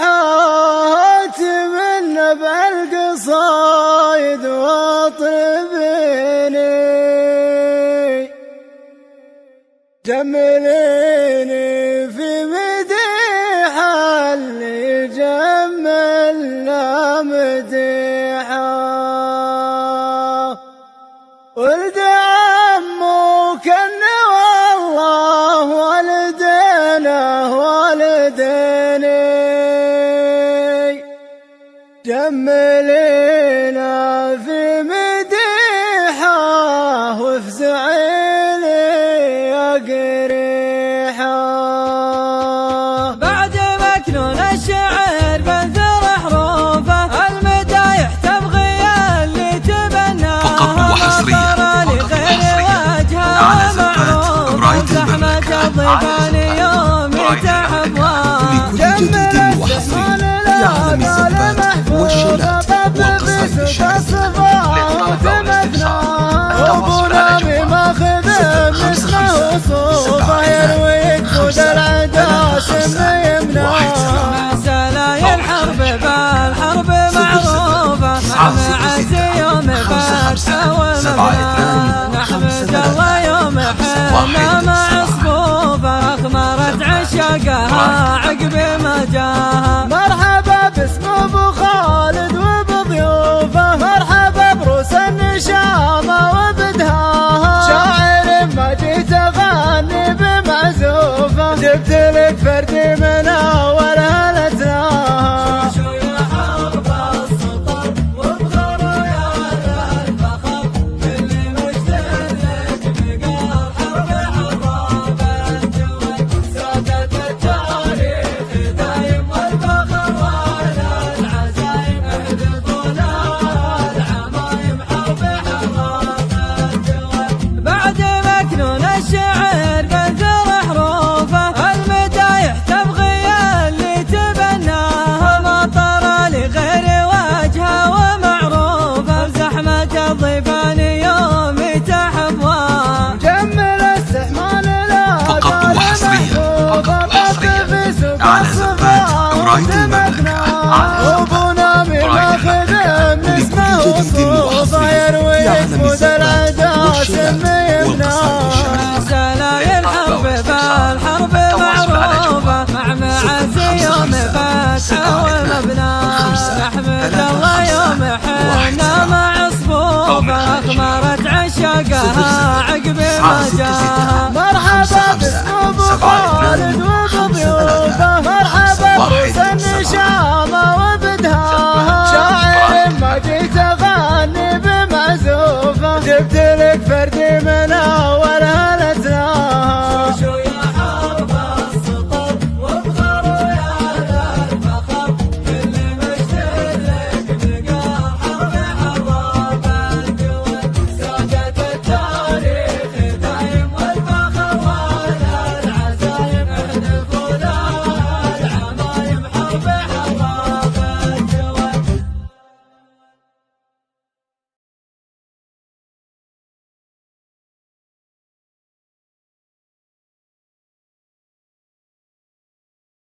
أقريحات من نبع القصايد واطربيني جمليني في مديح اللي جملنا مديحه ولد عمك انه والله والديني جملينا في مديحه وافزعيلي يا قريحه. بعد مكنون الشعر بنثر حروفه المدايح تبغي اللي تبناها فقط وحصريا على زفات برايد المملكة الضيفان يوم تحبها لكل جديد وحصري يعلم الزفات والشلات والقصائد الشعرية أبونا بماخذ اسمه صوفه يروي جود العدا سميمنا سلايا الحرب بالحرب معروفة معز يوم فاتها والمبنى نحمد الله يوم حنا مع صفوفه أخمرت عشاقها عقب ما جاها. مرحبا باسم ابو خالد وبضيوفه مرحبا بروس النشاطه وبدهاها شاعر ما جيت اغني بمعزوفه جبت لك فرد من اولها لتناها الشعر بنثر حروفه المدايح تبغي اللي تبناها مطر لغير وجهه ومعروفه بزحمة الضيفان يوم تحفوها جمل السحمان لا فقط وحصريا على زفات برايد المملكة أبونا بماخذ اسمه صوفه يروي جود العدا سميمنا سلايا الحرب بالحرب معروفة مع معز يوم فاتها والمبنى نحمد الله يوم حنا مع صفوفه أخمرت عشاقها عقب ما جاها. مرحبا باسم ابو خالد وبضيوفه